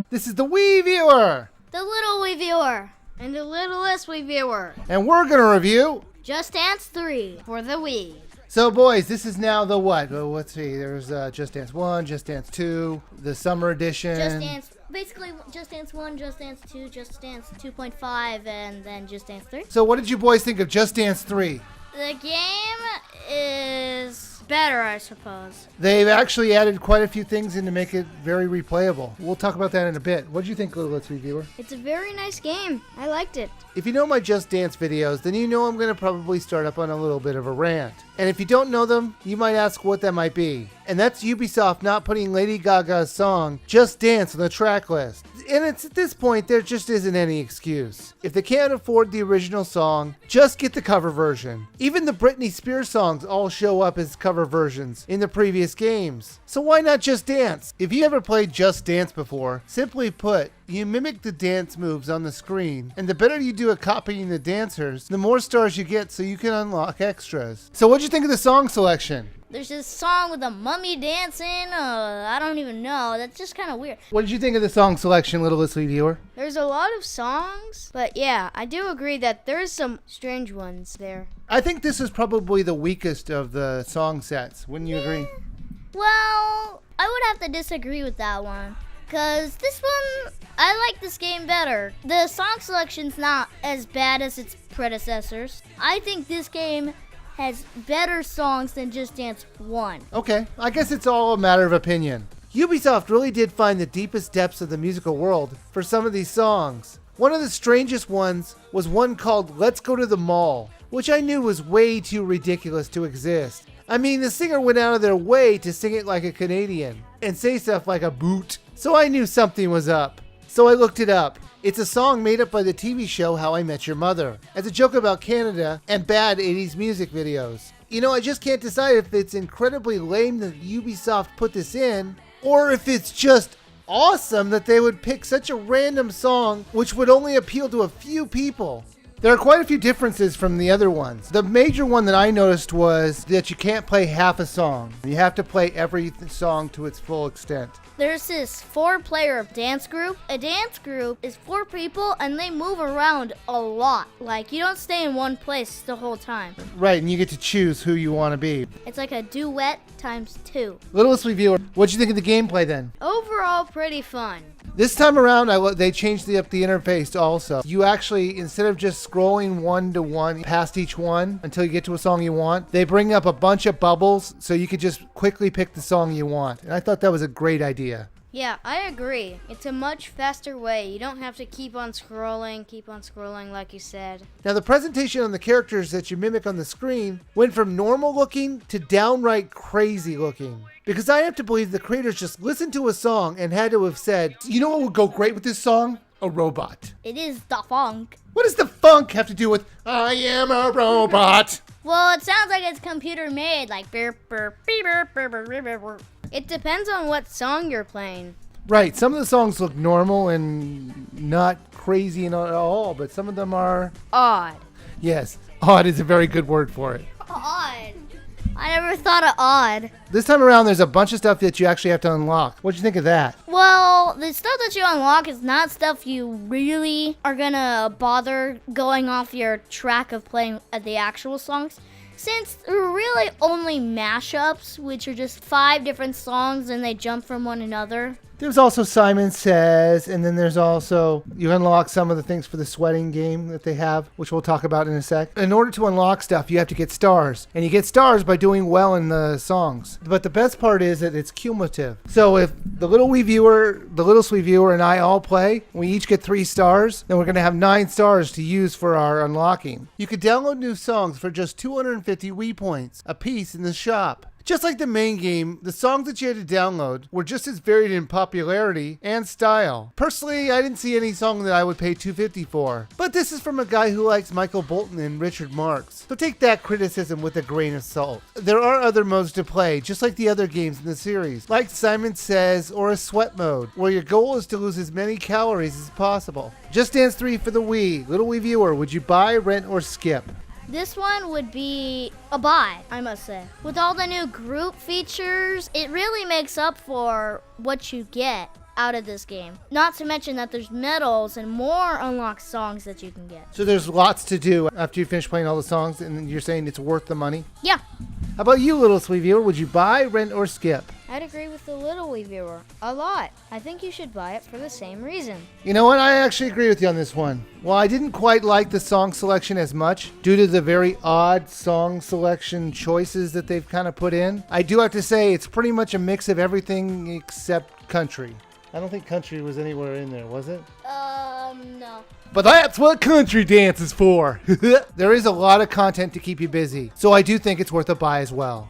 This is the Wii Viewer! The Little Wii Viewer! And the Littlest Wii Viewer! And we're going to review Just Dance 3 for the Wii. So, boys, this is now the what? Well, let's see. There's Just Dance 1, Just Dance 2, the Summer Edition. Just Dance, basically Just Dance 1, Just Dance 2, Just Dance 2.5, and then Just Dance 3. So what did you boys think of Just Dance 3? The game is better, I suppose. They've actually added quite a few things in to make it very replayable. We'll talk about that in a bit. What did you think, Let's Reviewer? It's a very nice game. I liked it. If you know my Just Dance videos, then you know I'm going to probably start up on a little bit of a rant. And if you don't know them, you might ask what that might be. And that's Ubisoft not putting Lady Gaga's song, Just Dance, on the track list. And it's at this point, there just isn't any excuse. If they can't afford the original song, just get the cover version. Even the Britney Spears songs all show up as cover versions in the previous games. So why not Just Dance? If you ever played Just Dance before, simply put, you mimic the dance moves on the screen, and the better you do at copying the dancers, the more stars you get so you can unlock extras. So what'd you think of the song selection? There's this song with a mummy dancing. I don't even know. That's just kind of weird. What did you think of the song selection, Littlest Wii Viewer? There's a lot of songs, but yeah, I do agree that there's some strange ones there. I think this is probably the weakest of the song sets. Wouldn't you agree? Well, I would have to disagree with that one. Because this one, I like this game better. The song selection's not as bad as its predecessors. I think this game has better songs than Just Dance 1. Okay, I guess it's all a matter of opinion. Ubisoft really did find the deepest depths of the musical world for some of these songs. One of the strangest ones was one called Let's Go to the Mall, which I knew was way too ridiculous to exist. I mean, the singer went out of their way to sing it like a Canadian and say stuff like a boot. So I knew something was up. So I looked it up. It's a song made up by the TV show How I Met Your Mother, as a joke about Canada and bad 80s music videos. You know, I just can't decide if it's incredibly lame that Ubisoft put this in, or if it's just awesome that they would pick such a random song which would only appeal to a few people. There are quite a few differences from the other ones. The major one that I noticed was that you can't play half a song. You have to play every song to its full extent. There's this 4-player dance group. A dance group is 4 people and they move around a lot. Like, you don't stay in one place the whole time. Right, and you get to choose who you want to be. It's like a duet times 2. Littlest Reviewer, what'd you think of the gameplay then? Overall, pretty fun. This time around, they changed up the interface also. You actually, instead of just scrolling one to one past each one until you get to a song you want, they bring up a bunch of bubbles so you could just quickly pick the song you want. And I thought that was a great idea. Yeah, I agree. It's a much faster way. You don't have to keep on scrolling like you said. Now the presentation on the characters that you mimic on the screen went from normal looking to downright crazy looking. Because I have to believe the creators just listened to a song and had to have said, you know what would go great with this song? A robot. It is the funk. What does the funk have to do with I am a robot? Well, it sounds like it's computer made, like beep, beep, beep, beep, beep, beep, beep. It depends on what song you're playing. Right, some of the songs look normal and not crazy at all, but some of them are Odd. Yes, odd is a very good word for it. Odd. I never thought of odd. This time around, there's a bunch of stuff that you actually have to unlock. What'd you think of that? Well, the stuff that you unlock is not stuff you really are gonna bother going off your track of playing the actual songs. Since they're really only mashups, which are just 5 different songs and they jump from one another. There's also Simon Says, and then there's also, you unlock some of the things for the sweating game that they have, which we'll talk about in a sec. In order to unlock stuff, you have to get stars. And you get stars by doing well in the songs. But the best part is that it's cumulative. So if the Littlest Wii Viewer and I all play, we each get 3 stars, then we're going to have 9 stars to use for our unlocking. You could download new songs for just 250 Wii points a piece in the shop. Just like the main game, the songs that you had to download were just as varied in popularity and style. Personally, I didn't see any song that I would pay $2.50 for. But this is from a guy who likes Michael Bolton and Richard Marx, so take that criticism with a grain of salt. There are other modes to play, just like the other games in the series, like Simon Says or a sweat mode, where your goal is to lose as many calories as possible. Just Dance 3 for the Wii. Little Wii viewer, would you buy, rent, or skip? This one would be a buy, I must say. With all the new group features, it really makes up for what you get out of this game. Not to mention that there's medals and more unlocked songs that you can get. So there's lots to do after you finish playing all the songs, and you're saying it's worth the money? Yeah, How about you, Little Sweet Viewer? Would you buy, rent, or skip? I'd agree with the Little Wii viewer a lot. I think you should buy it for the same reason. You know what? I actually agree with you on this one. While I didn't quite like the song selection as much, due to the very odd song selection choices that they've kind of put in, I do have to say it's pretty much a mix of everything except country. I don't think country was anywhere in there, was it? no. But that's what country dance is for. There is a lot of content to keep you busy, so I do think it's worth a buy as well.